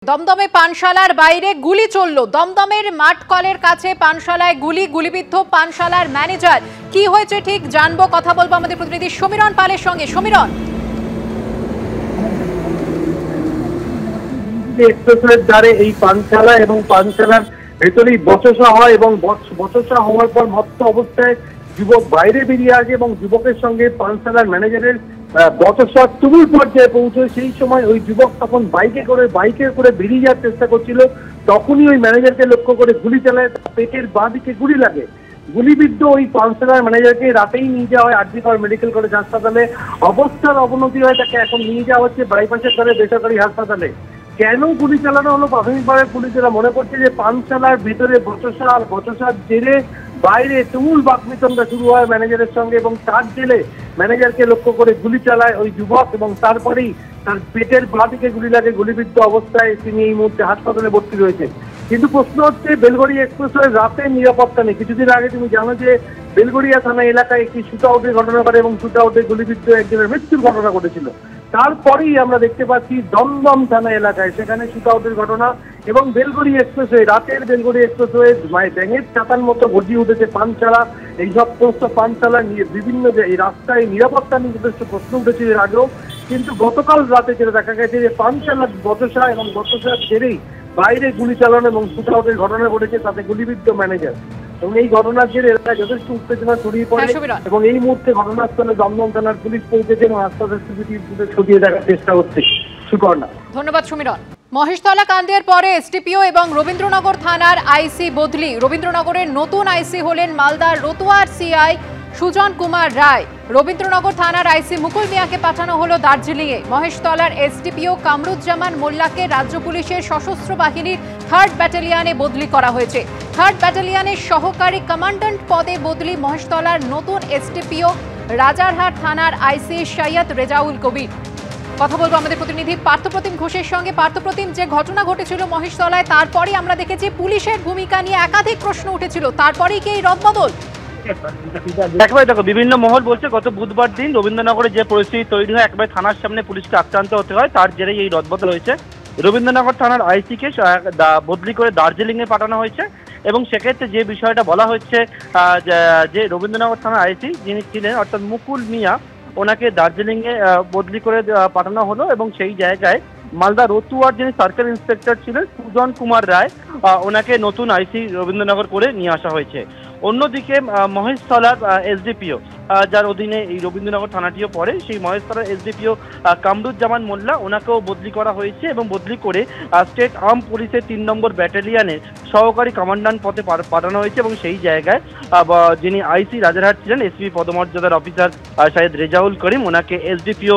দমদমে পানশালার বাইরে গুলি চলল। দমদমের মাঠকলের কাছে পানশালায় গুলিবিদ্ধ পানশালার ম্যানেজার। কি হয়েছে ঠিক জানবো, কথা বলবো আমাদের প্রতিনিধি সমীরণ পালের সঙ্গে। সমীরণ, এক্সপ্রেসওয়ের ধারে এই পানশালা এবং পানশালার ভেতরেই বচসা হয় এবং বচসা হওয়ার পর মত্ত অবস্থায় যুবক বাইরে বেরিয়ে আসে এবং যুবকের সঙ্গে পানশালার ম্যানেজারের বচসা তুমুল পর্যায়ে পৌঁছয়। সেই সময় ওই যুবক তখন বাইকে করে বেরিয়ে যাওয়ার চেষ্টা করছিল, তখনই ওই ম্যানেজারকে লক্ষ্য করে গুলি চালায়। পেটের বাঁ দিকে গুলি লাগে। গুলিবিদ্ধ ওই পানশালার ম্যানেজারকে রাতেই নিয়ে যাওয়া হয় আর.জি. কর মেডিকেল কলেজ হাসপাতালে। অবস্থার অবনতি হয়, তাকে এখন নিয়ে যাওয়া হচ্ছে বাইপাসের ধারে বেসরকারি হাসপাতালে। কেন গুলি চালানো হলো, প্রাথমিকভাবে পুলিশেরা মনে করছে যে পানশালার ভিতরে বচসার জেরে বাইরে তুমুল বাকবিতণ্ডা শুরু হয় ম্যানেজারের সঙ্গে এবং তার জেলে ম্যানেজারকে লক্ষ্য করে গুলি চালায় ওই যুবক এবং তারপরেই তার পেটের বাঁ দিকে গুলি লাগে। গুলিবিদ্ধ অবস্থায় তিনি এই মুহূর্তে হাসপাতালে ভর্তি রয়েছে। কিন্তু প্রশ্ন হচ্ছে, বেলগড়িয়া এক্সপ্রেসওয়ে রাতে নিরাপত্তা নেই। কিছুদিন আগে তুমি জানো যে বেলগড়িয়া থানা এলাকায় একটি শুট আউটের ঘটনা ঘটে এবং শুট আউটে গুলিবিদ্ধ একজনের মৃত্যুর ঘটনা ঘটেছিল। তারপরেই আমরা দেখতে পাচ্ছি দমদম থানা এলাকায় সেখানে শুট আউটের ঘটনা এবং বেলগড়িয়া এক্সপ্রেসওয়ে, রাতের বেলগড়িয়া এক্সপ্রেসওয়ে ব্যাঙের ছাতার মতো গজিয়ে উঠেছে পানশালা। এই সমস্ত পানশালা নিয়ে বিভিন্ন এই রাস্তায় নিরাপত্তা নিয়ে যথেষ্ট প্রশ্ন উঠেছে এর আগেও। কিন্তু গতকাল রাতে যেটা দেখা গেছে যে পানশালার বচসা এবং বচসার জেরেই বাইরে গুলি চালানো এবং শুট আউটের ঘটনা ঘটেছে, তাতে গুলিবিদ্ধ ম্যানেজার। এবং এই ঘটনার জেরে এলাকায় যথেষ্ট উত্তেজনা ছড়িয়ে পড়ে এবং এই মুহূর্তে ঘটনাস্থলে দমদম থানার পুলিশ পৌঁছেছে এবং আস্তে ছড়িয়ে দেখার চেষ্টা হচ্ছে। সুকর্ণা, ধন্যবাদ সমীরণ। মহেশতলা কাণ্ডের পরে এসডিপিও এবং রবীন্দ্রনগর থানার আইসি বদলি। রবীন্দ্রনগরের নতুন আইসি হলেন মালদার রতুয়ার সিআই সুজন কুমার রায়। রবীন্দ্রনগর থানার আইসি মুকুল মিয়াকে পাঠানো হলো দার্জিলিংয়ে। মহেশতলার এসডিপিও কামরুজ্জামান মোল্লাকে রাজ্য পুলিশের সশস্ত্র বাহিনীর 3rd ব্যাটালিয়নে বদলি করা হয়েছে। 3rd ব্যাটালিয়নের সহকারী কমান্ড্যান্ট পদে বদলি মহেশতলার নতুন এসডিপিও রাজারহাট থানার আইসি সৈয়দ রেজাউল কবির। কথা বলবো আমাদের প্রতিনিধি পার্থপ্রতিম ঘোষের সঙ্গে। পার্থপ্রতিম, যে ঘটনা ঘটেছিল মহেশতলায়, তারপরেই আমরা দেখেছি পুলিশের ভূমিকা নিয়ে একাধিক প্রশ্ন উঠেছিল, তারপরেই কি এই রদবদল? একেবারে দেখো, বিভিন্ন মহল বলছে গত বুধবার দিন রবীন্দ্রনগরে যে পরিস্থিতি তৈরি হয়, একবারে থানার সামনে পুলিশকে আক্রান্ত হতে হয়, তার জেরেই এই রদবদল হয়েছে। রবীন্দ্রনগর থানার আইসিকে বদলি করে দার্জিলিংয়ে পাঠানো হয়েছে এবং সেক্ষেত্রে যে বিষয়টা বলা হচ্ছে যে রবীন্দ্রনগর থানার আইসি যিনি ছিলেন অর্থাৎ মুকুল মিয়া, ওনাকে দার্জিলিংয়ে বদলি করে পাঠানো হলো এবং সেই জায়গায় মালদা রতুয়ার যিনি সার্কেল ইন্সপেক্টর ছিলেন সুজন কুমার রায়, ওনাকে নতুন আইসি রবীন্দ্রনগর করে নিয়ে আসা হয়েছে। অন্যদিকে মহেশতলার এসডিপিও, যার অধীনে এই রবীন্দ্রনগর থানাটিও পড়ে, সেই মহেশতলার এসডিপিও কামরুজ্জামান মোল্লা, ওনাকেও বদলি করা হয়েছে এবং বদলি করে স্টেট আর্ম পুলিশের 3 নম্বর ব্যাটালিয়নের সহকারী কমান্ড্যান্ট পদে পাঠানো হয়েছে এবং সেই জায়গায় যিনি আইসি রাজারহাট ছিলেন এসপি পদমর্যাদার অফিসার সৈয়দ রেজাউল করিম, ওনাকে এসডিপিও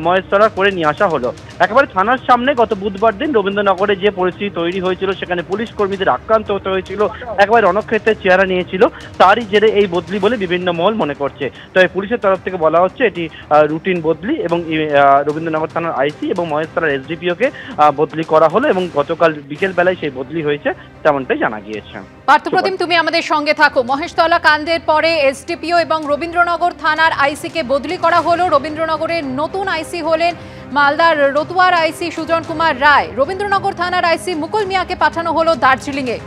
মহেশতলা করে নিয়ে আসা হলো। একেবারে থানার সামনে গত বুধবার দিন রবীন্দ্রনগরে যে পরিস্থিতি তৈরি হয়েছিল, সেখানে পুলিশ কর্মীদের আক্রান্ত হতে হয়েছিল, একেবারে রণক্ষেত্রের চেহারা নিয়েছিল, তারই জেরে এই বদলি বলে বিভিন্ন মহল মনে করছে। তবে পুলিশের তরফ থেকে বলা হচ্ছে এটি রুটিন বদলি এবং রবীন্দ্রনগর থানার আইসি এবং মহেশতলার এসডিপিওকে বদলি করা হলো এবং গতকাল বিকেল বেলায় সেই বদলি হয়েছে, তেমনটাই জানা গিয়েছে। পার্থপ্রতিম, তুমি আমাদের সঙ্গে থাকো। মহেশতলা কাণ্ডের পরে এসডিপিও এবং রবীন্দ্রনগর থানার আইসিকে বদলি করা হলো। রবীন্দ্রনগরের নতুন আইসি হলেন মালদার রতুয়ার আইসি সুজন কুমার রায়। রবীন্দ্রনগর থানার আইসি মুকুল মিয়াকে পাঠানো হলো দার্জিলিংয়ে।